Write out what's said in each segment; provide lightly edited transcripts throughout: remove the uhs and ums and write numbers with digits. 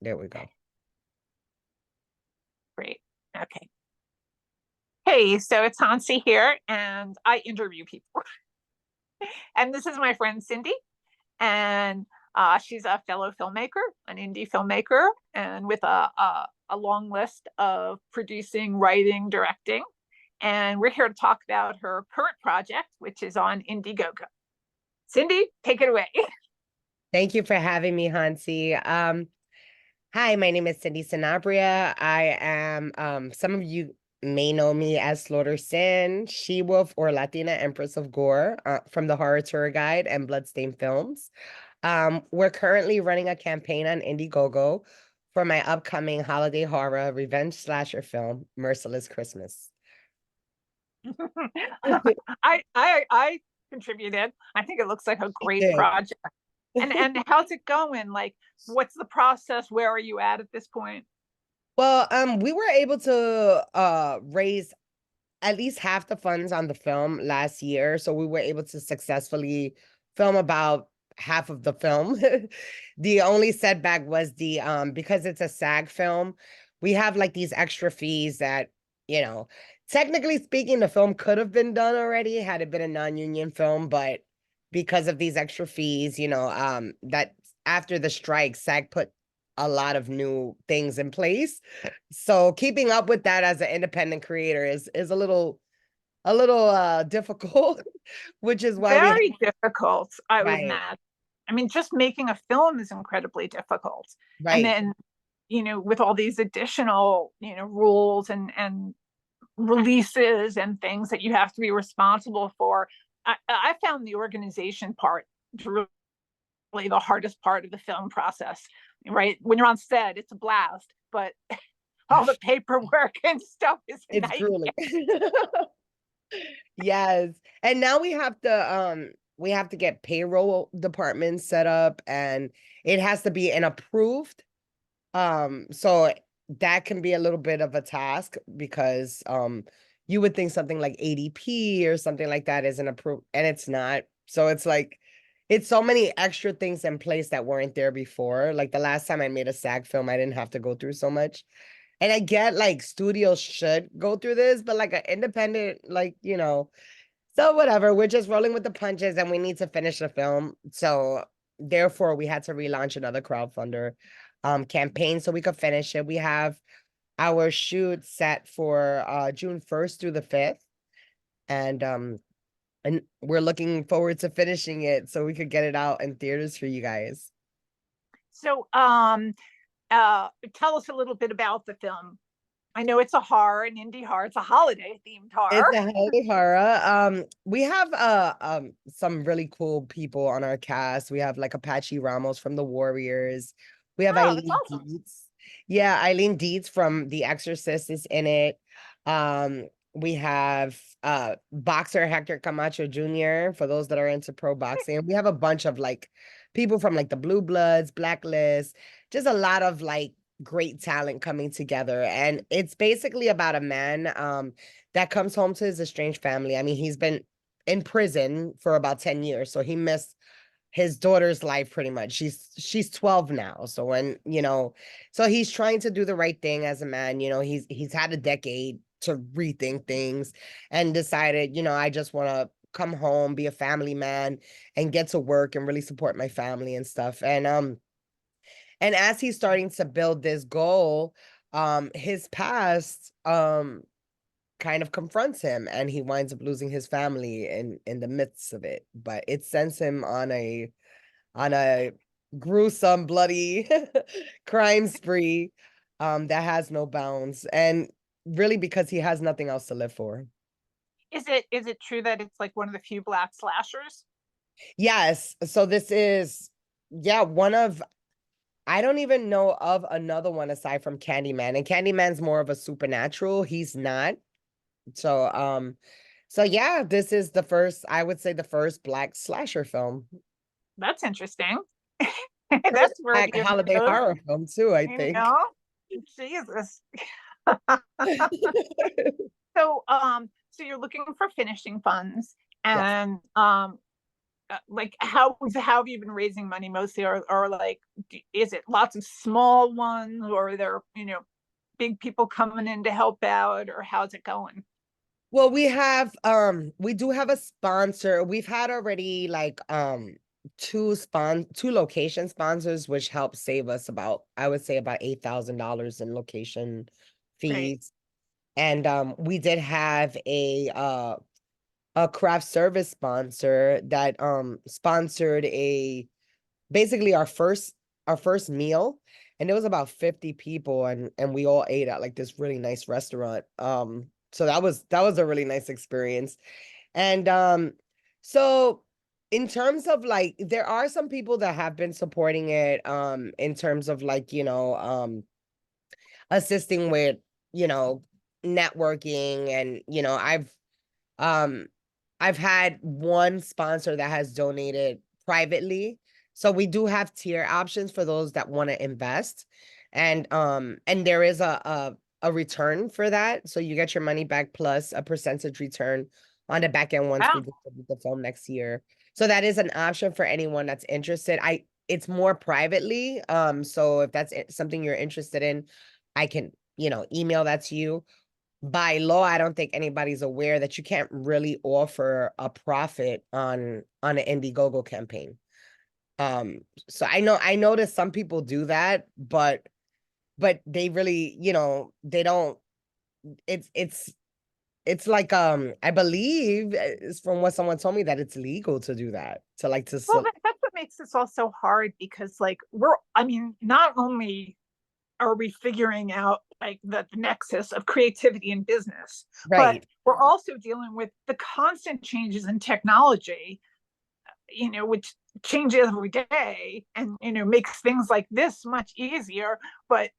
There we go. Great. Okay. Hey, so it's Hansi here, and I interview people. And this is my friend Cindy, and she's a fellow filmmaker, an indie filmmaker, and with a long list of producing, writing, directing. And we're here to talk about her current project, which is on Indiegogo. Cindy, take it away. Thank you for having me, Hansi. Hi, my name is Cindy Sanabria. I am, some of you may know me as Slaughter Sin, She-Wolf, or Latina Empress of Gore from the Horror Tour Guide and Bloodstained Films. We're currently running a campaign on Indiegogo for my upcoming holiday horror revenge slasher film, Merciless Christmas. I contributed. I think it looks like a great project. And how's it going? Like, what's the process? Where are you at this point? Well, we were able to raise at least half the funds on the film last year. So we were able to successfully film about half of the film. The only setback was the because it's a SAG film, we have like these extra fees that, you know, technically speaking, the film could have been done already had it been a non-union film, but because of these extra fees, that after the strike, SAG put a lot of new things in place. So keeping up with that as an independent creator is a little difficult, which is why we Very difficult, I would right, imagine. I mean, just making a film is incredibly difficult. And right. then, with all these additional, rules and releases and things that you have to be responsible for. I found the organization part really the hardest part of the film process, right? When you're on set, it's a blast, but all the paperwork and stuff is a It's nightmare. grueling. Yes. And now we have to get payroll department set up, and it has to be an approved. So that can be a little bit of a task because you would think something like ADP or something like that isn't approved, and it's not. So it's like it's so many extra things in place that weren't there before. Like the last time I made a SAG film, I didn't have to go through so much. And I get like studios should go through this, but like an independent, so whatever, we're just rolling with the punches and we need to finish the film. So therefore we had to relaunch another crowdfunder campaign so we could finish it. We have our shoot set for June 1st through the 5th. And we're looking forward to finishing it so we could get it out in theaters for you guys. So, tell us a little bit about the film. I know it's a horror, an indie horror. It's a holiday themed It's horror. a holiday horror. We have some really cool people on our cast. We have like Apache Ramos from the Warriors. We have Oh, that's Eileen awesome. Dietz. Yeah, Eileen Dietz from The Exorcist is in it. We have boxer Hector Camacho Jr. for those that are into pro boxing. We have a bunch of like people from like the Blue Bloods, Blacklist, just a lot of like great talent coming together. And it's basically about a man that comes home to his estranged family. I mean, he's been in prison for about 10 years, so he missed his daughter's life pretty much. She's 12 now. So so he's trying to do the right thing as a man. He's had a decade to rethink things and decided, I just want to come home, be a family man, and get to work and really support my family and stuff. And as he's starting to build this goal, his past kind of confronts him, and he winds up losing his family in the midst of it. But it sends him on a gruesome, bloody crime spree that has no bounds, and really because he has nothing else to live for. Is it true that it's like one of the few black slashers? Yes, so this is, yeah, one of, I don't even know of another one aside from Candyman, and Candyman's more of a supernatural. He's not. So yeah, this is the first, I would say the first black slasher film. That's interesting. First That's black worthy of holiday note. horror film too, I You think. know, Jesus. So, so you're looking for finishing funds, Yes. and like how have you been raising money mostly, or like is it lots of small ones, or are there big people coming in to help out, or how's it going? Well, we do have a sponsor. We've had already like two location sponsors, which help save us about, I would say, about $8,000 in location Right. fees. And we did have a craft service sponsor that sponsored basically our first meal, and it was about 50 people, and we all ate at like this really nice restaurant. So that was a really nice experience. And so in terms of like, there are some people that have been supporting it in terms of like, assisting with, you know, networking. And um I've had one sponsor that has donated privately. So we do have tier options for those that want to invest. And there is a return for that. So you get your money back plus a percentage return on the back end once we Wow. distribute the film next year. So that is an option for anyone that's interested. It's more privately. So if that's something you're interested in, I can, email that to you. By law, I don't think anybody's aware that you can't really offer a profit on an Indiegogo campaign. So I noticed some people do that, but they really, they don't. It's like I believe it's from what someone told me that it's legal to do that, to like to Well, that's what makes this all so hard, because like I mean, not only are we figuring out like the nexus of creativity and business, but right, we're also dealing with the constant changes in technology, which changes every day, and makes things like this much easier. But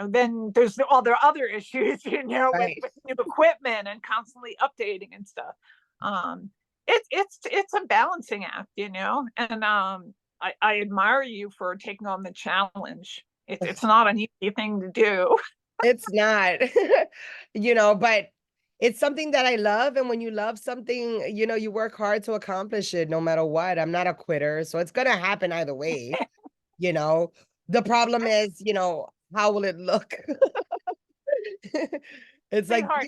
then there's all the other issues, with, right. new equipment and constantly updating and stuff. Um, it's a balancing act, and I admire you for taking on the challenge. It's not an easy thing to do. It's not, but it's something that I love. And when you love something, you work hard to accomplish it no matter what. I'm not a quitter. So it's going to happen either way. You know, the problem is, how will it look? It's Pretty like, hard.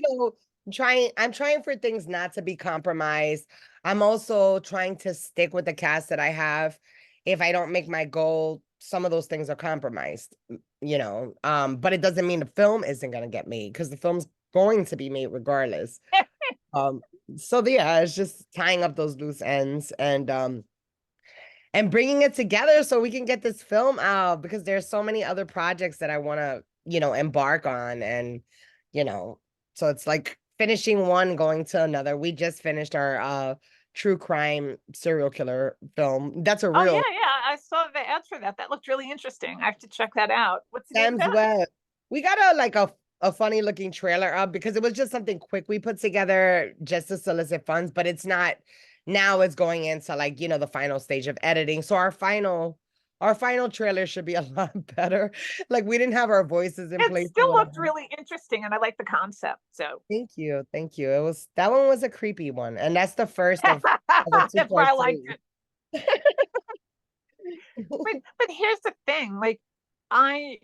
I'm trying for things not to be compromised. I'm also trying to stick with the cast that I have. If I don't make my goal, some of those things are compromised, but it doesn't mean the film isn't going to get made, because the film's going to be made regardless. Um, so yeah, it's just tying up those loose ends and bringing it together so we can get this film out, because there's so many other projects that I want to, embark on. And, you know, so it's like finishing one, going to another. We just finished our true crime serial killer film. That's a Oh yeah, real yeah. I saw the ads for that. That looked really interesting. I have to check that out. What's the name of Sam's that? Web. We got a funny looking trailer up because it was just something quick we put together just to solicit funds, but it's not. Now it's going into like, the final stage of editing. So our final trailer should be a lot better. Like, we didn't have our voices in It place or still looked whatever. really interesting, and I like the concept. So Thank you. Thank you. That one was a creepy one. And that's the first of a that's why two-part I liked series. it. But here's the thing, like I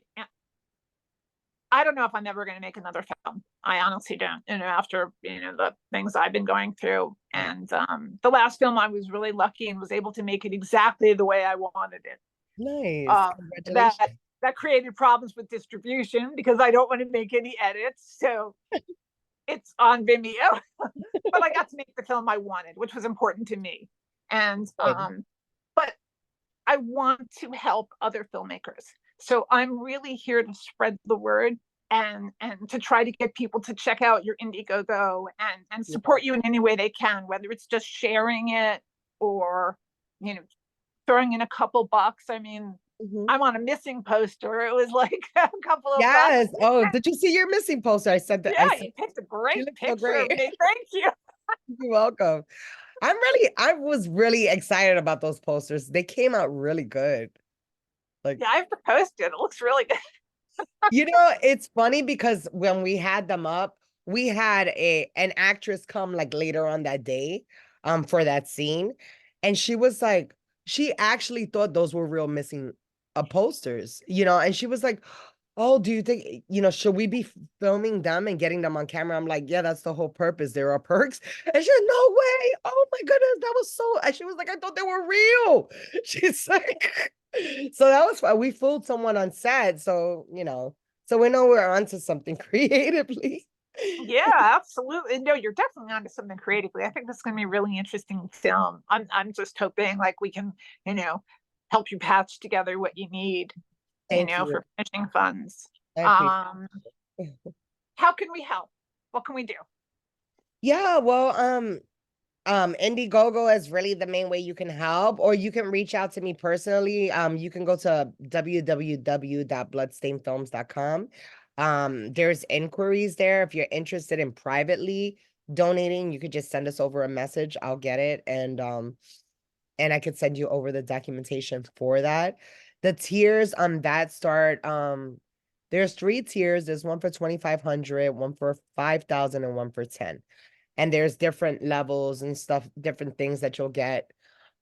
I don't know if I'm ever going to make another film. I honestly don't. After the things I've been going through, and the last film I was really lucky and was able to make it exactly the way I wanted it. Nice. Uh, that Congratulations. that created problems with distribution because I don't want to make any edits, so it's on Vimeo. But I got to make the film I wanted, which was important to me. And Good. but I want to help other filmmakers. So I'm really here to spread the word, and to try to get people to check out your Indiegogo and Yeah. support you in any way they can, whether it's just sharing it or you know throwing in a couple bucks. I mean, Mhm. I'm on a missing poster. It was like a couple of bucks. Yes. Oh, did you see your missing poster? I said that. Yeah, I said you picked a she great looks so picture great. of me. Thank you. You're welcome. I was really excited about those posters. They came out really good. Like, Yeah, I have to post it. It looks really good. it's funny because when we had them up, we had an actress come like later on that day. for that scene. And she was like, she actually thought those were real missing posters, you know, and she was like, oh, do you think, you know, should we be filming them and getting them on camera? I'm like, yeah, that's the whole purpose. There are perks. And she said, no way. Oh my goodness, that was so, and she was like, I thought they were real. She's like, so that was fun. We fooled someone on set. So, you know, so we know we're onto something creatively. Yeah, absolutely. No, you're definitely onto something creatively. I think this is going to be a really interesting film. I'm just hoping like we can, you know, help you patch together what you need, you Thank know, you. for finishing funds. I appreciate Um, it. how can we help? What can we do? Yeah, well, Indiegogo is really the main way you can help, or you can reach out to me personally. You can go to www.bloodstainedfilms.com. There's inquiries there. If you're interested in privately donating, you could just send us over a message. I'll get it, and I could send you over the documentation for that. The tiers on that start, there's 3 tiers. There's one for 2,500, one for 5,000, and one for 10. And there's different levels and stuff, different things that you'll get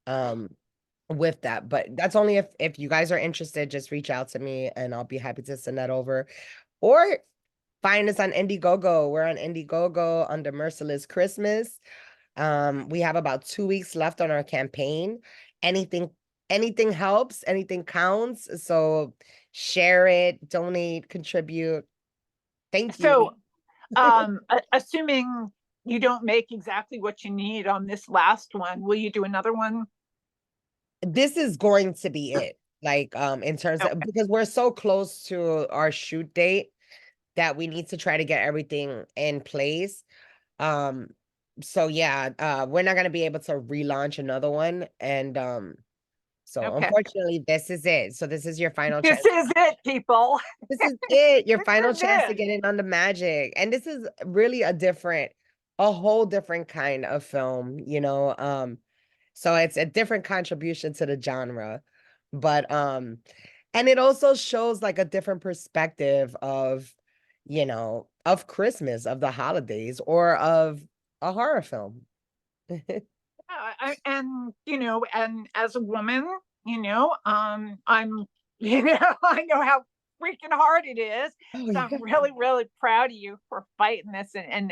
with that. But that's only if you guys are interested, just reach out to me and I'll be happy to send that over. Or find us on Indiegogo. We're on Indiegogo under Merciless Christmas. We have about 2 weeks left on our campaign. Anything helps, anything counts. So share it, donate, contribute. Thank you. So, assuming you don't make exactly what you need on this last one, will you do another one? This is going to be it. Like, in terms of, Okay. because we're so close to our shoot date that we need to try to get everything in place. Um, so yeah, we're not gonna be able to relaunch another one. And so Okay. unfortunately, this is it. So this is your final This chance. is it, people. This is it, your This final is chance to it. get in on the magic. And this is really a whole different kind of film, you know. So it's a different contribution to the genre. But and it also shows like a different perspective of, you know, of Christmas, of the holidays, or of a horror film. And you know, and as a woman, you know, I'm, you know, I know how freaking hard it is. Oh So yeah. I'm really, really proud of you for fighting this and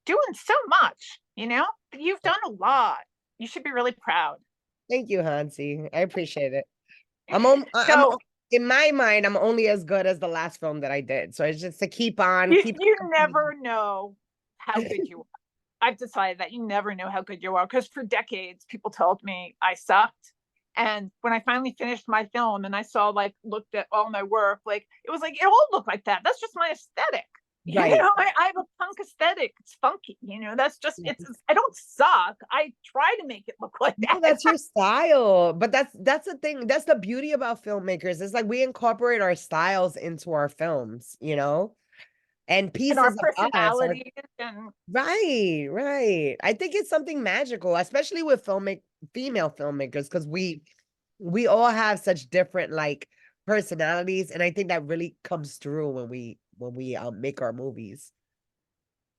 doing so much. You know, you've done a lot. You should be really proud. Thank you, Hansi. I appreciate it. I'm So in my mind, I'm only as good as the last film that I did. So it's just to keep you on. never know how good you are. I've decided that you never know how good you are because for decades people told me I sucked. And when I finally finished my film and I saw like looked at all my work, like it was like it all looked like that. That's just my aesthetic. You Right. know, I have a punk aesthetic. It's funky. You know, that's just it's. I don't suck. I try to make it look like No, that. that's your style. But that's the thing. That's the beauty about filmmakers. It's like we incorporate our styles into our films, you know? And And our pieces of us are personalities and right, right. I think it's something magical, especially with female filmmakers, because we all have such different like personalities, and I think that really comes through when we make our movies.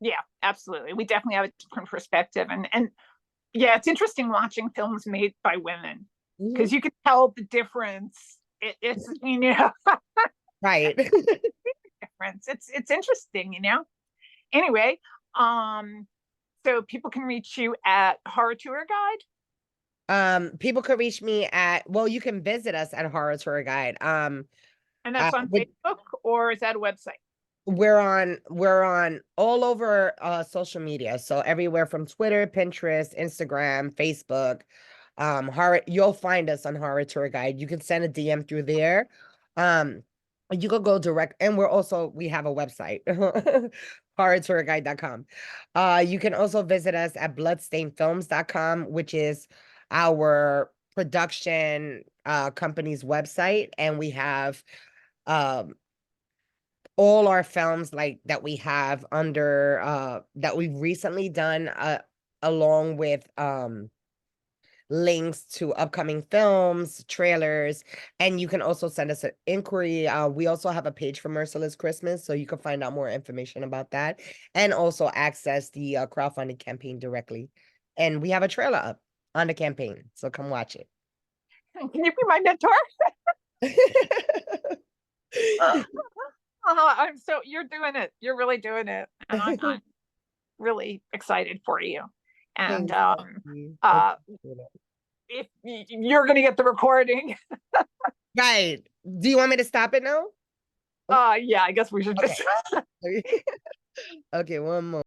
yeah, absolutely. We definitely have a different perspective and yeah, it's interesting watching films made by women because Mhm. you can tell the difference. It's you know Right. difference. It's interesting, you know. Anyway, um, so people can reach you at Horror Tour Guide, People could reach me at, well, you can visit us at Horror Tour Guide. and that's on With Facebook or is that a website? we're on all over social media, so everywhere from Twitter, Pinterest, Instagram, Facebook. Horror, you'll find us on Horror Tour Guide. You can send a DM through there. um you could go direct, and we have a website, horrortourguide.com. You can also visit us at bloodstainedfilms.com, which is our production company's website, and we have um all our films like that we have under that we've recently done, along with links to upcoming films, trailers, and you can also send us an inquiry. We also have a page for Merciless Christmas, so you can find out more information about that and also access the crowdfunding campaign directly. And we have a trailer up on the campaign. So come watch it. Can you be my mentor? You're doing it. You're really doing it. And I'm really excited for you. And Thanks, if you're going to get the recording. right. Do you want me to stop it now? Yeah, I guess we should just. Okay, one more.